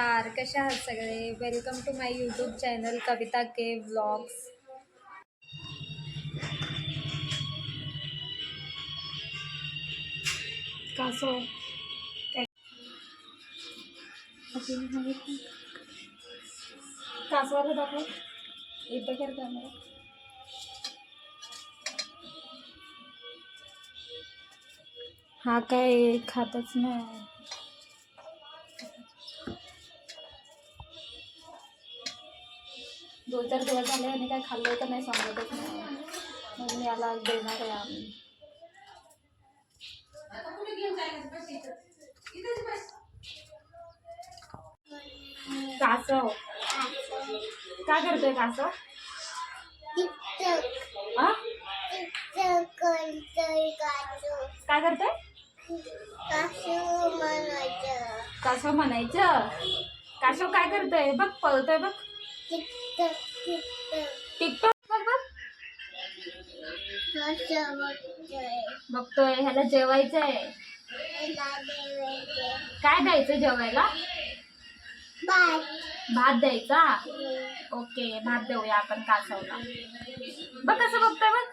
नमस्कार, कशा आहात सगळे? Welcome to my YouTube channel Kavita K vlogs. कासव कासवाला दाखव, इथं कर कॅमेरा. हा काय खातच नाही. दोन चार दिवस झाले आणि काय खाल्लं तर नाही समजतच नाही, म्हणून याला देणार आहे आम्ही. कासव काय करतोय कासव? काय करतोय? कासव म्हणायचं. कासव काय करतोय बघ, पळतोय बघ. टिकटॉक बघ बघ बघतोय. ह्याला जेवायचंय. काय द्यायचं जेवायला? भात द्यायचा. ओके, भात देऊया आपण कासवला. बघ कसं बघतोय बघ.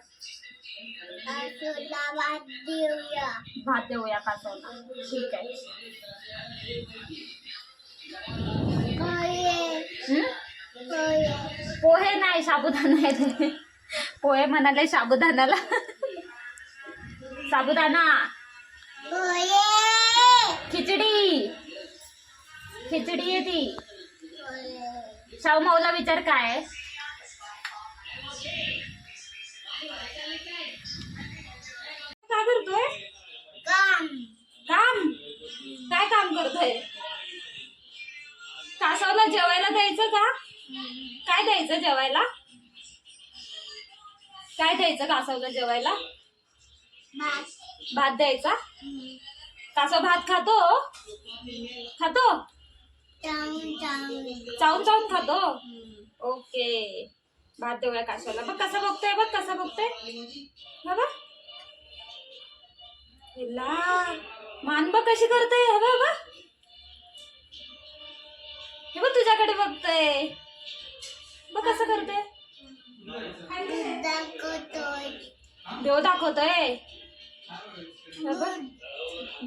भात देऊया कासवला. ठीक आहे. पोहे नाही, साबुदाणा आहे. पोहे म्हणाले साबुदाणाला. साबुदाणा. खिचडी. खिचडी आहे ती. शाहू माऊला विचार काय काय करतोय? काम. काम काय काम करतोय? कासवला जेवायला द्यायचं का? काय द्यायचं जेवायला? काय द्यायचं कासवला जेवायला? भात द्यायचा. कासव भात खातो? खातो? चावून चावून खातो. ओके, भात देऊया कासवला. बघ कसं बघतोय बघ, कसं बघतोय बाबा. मान बघ कशी करतोय. हे बघ, हे बघ तुझ्याकडे बघतोय. बघ कसं करतोय. देव दाखवतोय.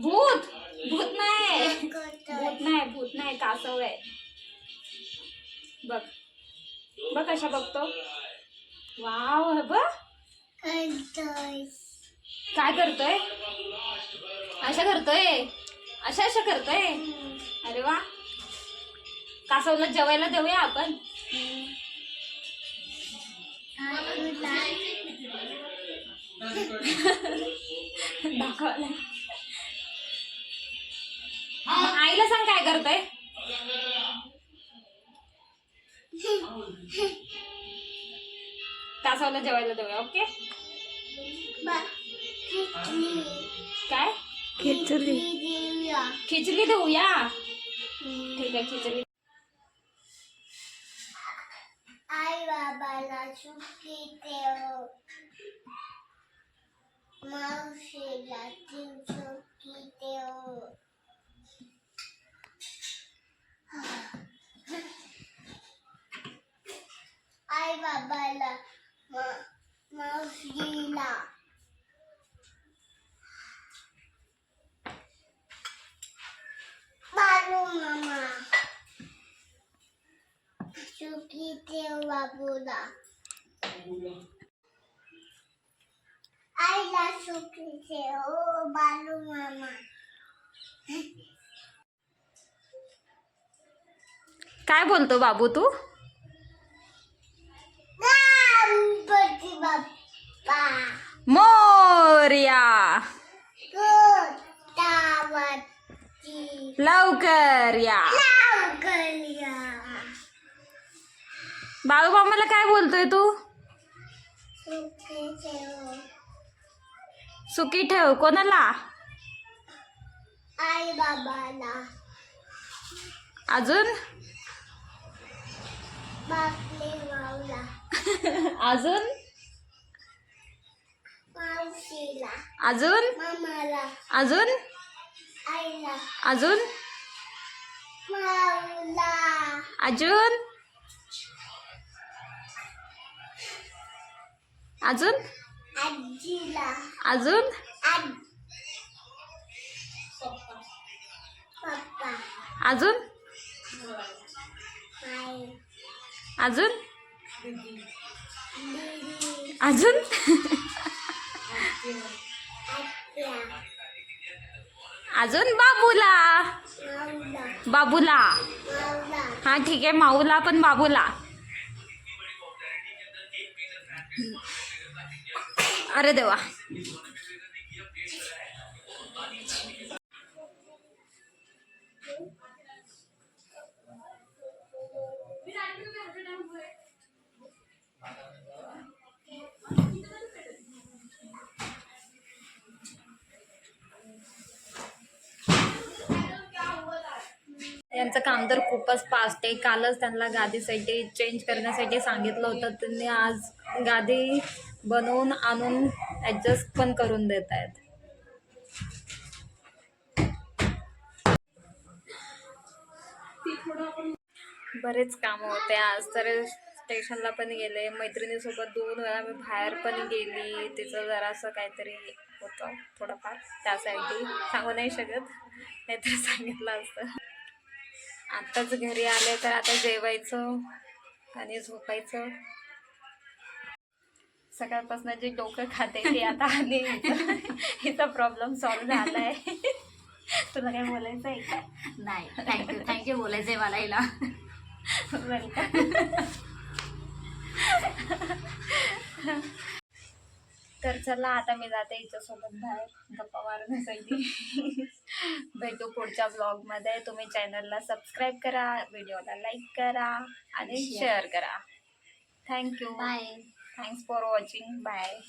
भूत. भूत नाही, भूत नाही, भूत नाही, कासव आहे. बघ बघ कशा बघतो. वाव. बघ काय करतोय. अशा करतोय, अशा अशा करतोय. अरे वा. कासवला जेवायला देऊया आपण. दाखवला. आईला सांग काय करतोय. कासवला जेवायला देऊया. ओके. काय? खिचडी. खिचडी देऊया. ठीक आहे, खिचडी. आई बाबाला सुखी ठेव. मावशीला सुखी ठेव. आई बाबाला मावशीला बालू मामा सुखी ठेव. बाबूला आईला सुखी ठेव. बालू मामा. काय बोलतो बाबू तू? गणपती बाप्पा मोरया. लवकर या. लवकर या. बाळू मामाला काय बोलतोय तू? सुखी ठेव. सुखी ठेव कोणाला? आई बाबाला. अजून? बापले माऊला. अजून? मावशीला. अजून? मामाला. अजून? आईला. अजून? अजून अजून अजून अजून अजून अजून अजून बाबूला बाबूला हा ठीक आहे माऊला पण बाबूला अरे देवा यांचं काम तर खूपच फास्ट आहे. कालच त्यांना गादीसाठी चेंज करण्यासाठी सांगितलं होतं. त्यांनी आज गादी बनवून आणून ॲडजस्ट पण करून देत आहेत. बरेच कामं होते आज तर स्टेशनला पण गेले. मैत्रिणीसोबत 2 वेळा मी बाहेर पण गेली. तिचं जरासं काहीतरी होतं थोडंफार त्यासाठी सांगू नाही शकत नाहीतर सांगितलं असतं. आत्ताच घरी आले तर आता जेवायचं आणि झोपायचं. सकाळपासून जे डोकं खाते ते आता आली हिचा प्रॉब्लेम सॉल्व्ह झाला आहे. तुला काय बोलायचं आहे का? नाही थँक्यू बोलायचं आहे मला हिला. वेलकम. तर चला आता मी जाते हिच्यासोबत बाहेर गप्पा मारण्यासाठी. भेटू पुढच्या ब्लॉगमध्ये. तुम्ही चॅनलला सबस्क्राईब करा, व्हिडिओला लाईक करा आणि शेअर करा. Thank you. Bye. Thanks for watching. Bye.